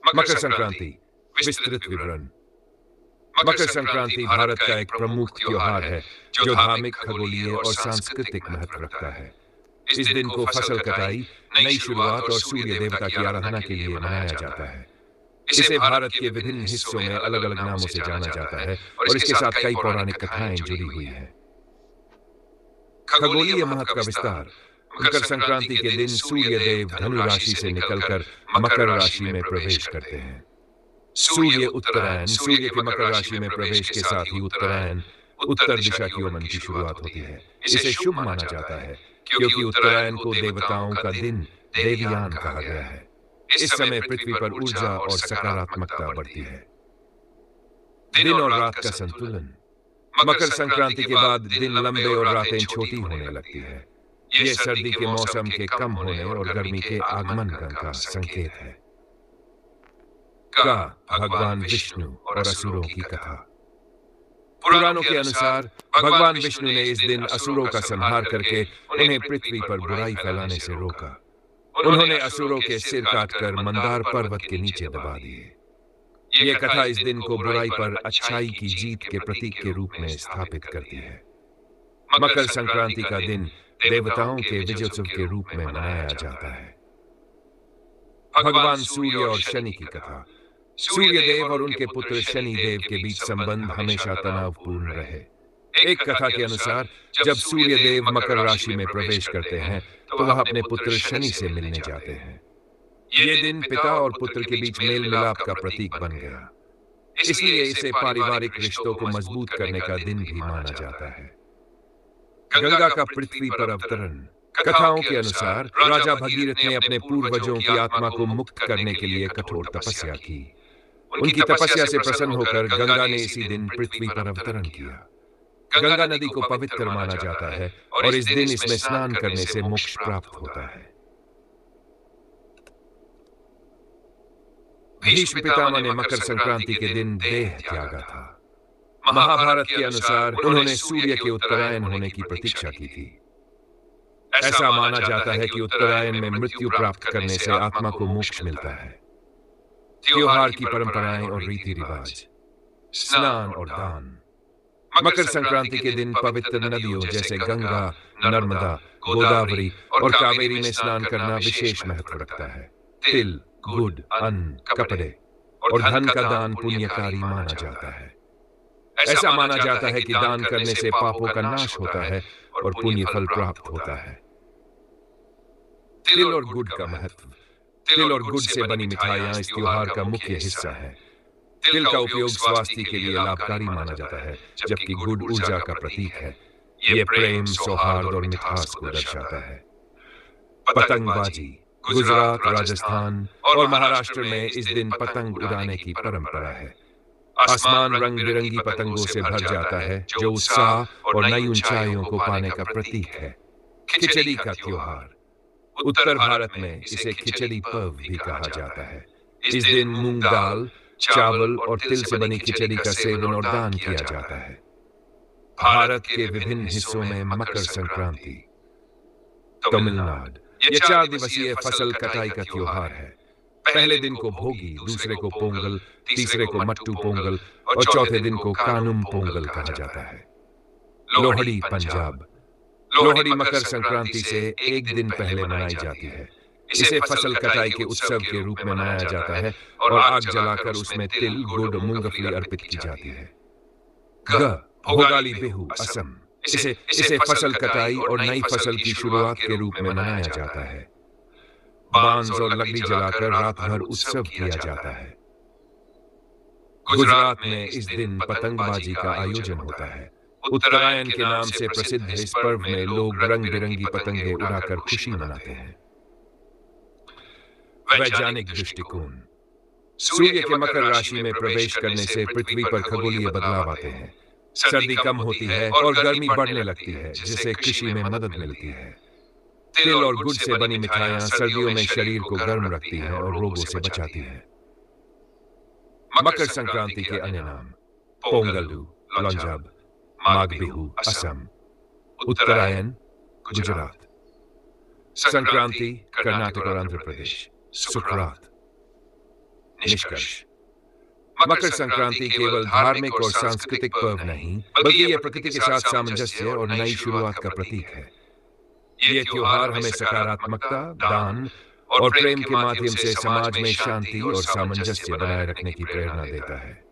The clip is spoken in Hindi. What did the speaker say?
मकर संक्रांति विस्तृत विवरण। मकर संक्रांति भारत का एक प्रमुख त्योहार है जो धार्मिक, खगोलीय और सांस्कृतिक महत्व रखता है। इस दिन को फसल कटाई, नई शुरुआत और सूर्य देवता की आराधना के लिए मनाया जाता है। इसे भारत के विभिन्न हिस्सों में अलग अलग नामों से जाना जाता है और इसके साथ कई पौराणिक कथाएं जुड़ी हुई हैं। खगोलीय महत्व का विस्तार। मकर संक्रांति के दिन सूर्य देव धनु राशि से निकलकर मकर राशि में प्रवेश करते हैं। सूर्य उत्तरायण, सूर्य के मकर राशि में प्रवेश के साथ ही उत्तरायण, उत्तर दिशा की ओमन की शुरुआत होती है। इसे शुभ माना जाता है क्योंकि उत्तरायण को देवताओं का दिन, देवयान कहा गया है। इस समय पृथ्वी पर ऊर्जा और सकारात्मकता बढ़ती है। दिन और रात का संतुलन। मकर संक्रांति के बाद दिन लंबे और रातें छोटी होने लगती है। यह सर्दी के मौसम के कम होने और गर्मी के आगमन का संकेत है। का भगवान विष्णु और असुरों की कथा। पुराणों के अनुसार भगवान विष्णु ने इस दिन असुरों का संहार करके उन्हें पृथ्वी पर बुराई फैलाने से रोका। उन्होंने असुरों के सिर काटकर मंदार पर्वत के नीचे दबा दिए। यह कथा इस दिन को बुराई पर अच्छाई की जीत के प्रतीक के रूप में स्थापित करती है। मकर संक्रांति का दिन देवताओं के विजयोत्सव के रूप में मनाया जाता है। भगवान सूर्य और शनि की कथा। सूर्य देव और उनके पुत्र शनि देव के बीच संबंध हमेशा तनावपूर्ण रहे। एक कथा के अनुसार जब सूर्य देव मकर राशि में प्रवेश करते हैं तो वह अपने पुत्र शनि से मिलने जाते हैं। ये दिन पिता और पुत्र के बीच मेल मिलाप का प्रतीक बन गया, इसलिए इसे पारिवारिक रिश्तों को मजबूत करने का दिन भी माना जाता है। गंगा का पृथ्वी पर अवतरण। कथाओं के अनुसार राजा भगीरथ ने अपने पूर्वजों की आत्मा को मुक्त करने के लिए कठोर तपस्या की। उनकी तपस्या से प्रसन्न होकर गंगा ने इसी दिन पृथ्वी पर अवतरण किया। गंगा नदी को पवित्र माना जाता है और इस दिन इसमें स्नान करने से मोक्ष प्राप्त होता है। भीष्म पितामह ने मकर संक्रांति के दिन देह त्यागा था। महाभारत के अनुसार उन्होंने सूर्य के उत्तरायण होने की प्रतीक्षा की थी। ऐसा माना जाता है कि उत्तरायण में मृत्यु प्राप्त करने से आत्मा को मोक्ष मिलता है। त्योहार की परंपराएं और रीति रिवाज। स्नान और दान। मकर संक्रांति के दिन पवित्र नदियों जैसे गंगा, नर्मदा, गोदावरी और कावेरी में स्नान करना विशेष महत्व रखता है। तिल, गुड़, अन्न, कपड़े और धन का दान पुण्यकारी माना जाता है। ऐसा माना जाता है कि दान करने से पापों का नाश होता है और पुण्य फल प्राप्त होता है। तिल और गुड़ का महत्व। तिल और गुड़ से बनी मिठाइयां इस त्योहार का मुख्य हिस्सा है। तिल का उपयोग स्वास्थ्य के लिए लाभकारी माना जाता है, जबकि गुड़ ऊर्जा का प्रतीक है। यह प्रेम, सौहार्द और मिठास को दर्शाता है। पतंगबाजी। गुजरात, राजस्थान और महाराष्ट्र में इस दिन पतंग उड़ाने की परंपरा है। आसमान रंग बिरंगी पतंगों से भर जाता है जो उत्साह और नई ऊंचाइयों को पाने का प्रतीक है। खिचड़ी का त्योहार। उत्तर भारत में इसे खिचड़ी पर्व भी कहा जाता है। इस दिन मूंग दाल, चावल और तिल से बनी खिचड़ी का सेवन और दान किया जाता है। भारत के विभिन्न हिस्सों में मकर संक्रांति। तमिलनाडु। यह 4 दिवसीय फसल कटाई का त्योहार है। पहले दिन को भोगी, दूसरे को पोंगल, तीसरे को मट्टू पोंगल और चौथे दिन को कानुम पोंगल कहा जाता है। लोहड़ी पंजाब। लोहड़ी मकर संक्रांति से एक दिन पहले मनाई जाती है। इसे फसल कटाई के उत्सव के रूप में मनाया जाता है और आग जलाकर उसमें तिल, गुड़, मूंगफली अर्पित की जाती है। भोगाली बिहू असम। इसे फसल कटाई और नई फसल की शुरुआत के रूप में मनाया जाता है। बांस और लकड़ी जलाकर रात भर उत्सव किया जाता है। गुजरात में इस दिन पतंगबाजी का आयोजन होता है। उत्तरायण के नाम से प्रसिद्ध इस पर्व में लोग रंग बिरंगी पतंगे उड़ाकर खुशी मनाते हैं। वैज्ञानिक दृष्टिकोण। सूर्य के मकर राशि में प्रवेश करने से पृथ्वी पर खगोलीय बदलाव आते हैं। सर्दी कम होती है और गर्मी बढ़ने लगती है, जिससे कृषि में मदद मिलती है। तिल और गुड़ से बनी मिठाइयां सर्दियों में शरीर को गर्म रखती हैं और रोगों से बचाती हैं। मकर संक्रांति के अन्य नाम। पोंगलू पंजाब, माघ बिहू असम, उत्तरायण गुजरात, संक्रांति कर्नाटक और आंध्र प्रदेश, सुकरात, निष्कर्ष, मकर संक्रांति केवल धार्मिक और सांस्कृतिक पर्व नहीं, बल्कि यह प्रकृति के साथ सामंजस्य और नई शुरुआत का प्रतीक है। ये त्योहार हमें सकारात्मकता, दान और प्रेम के माध्यम से समाज में शांति और सामंजस्य बनाए रखने की प्रेरणा देता है।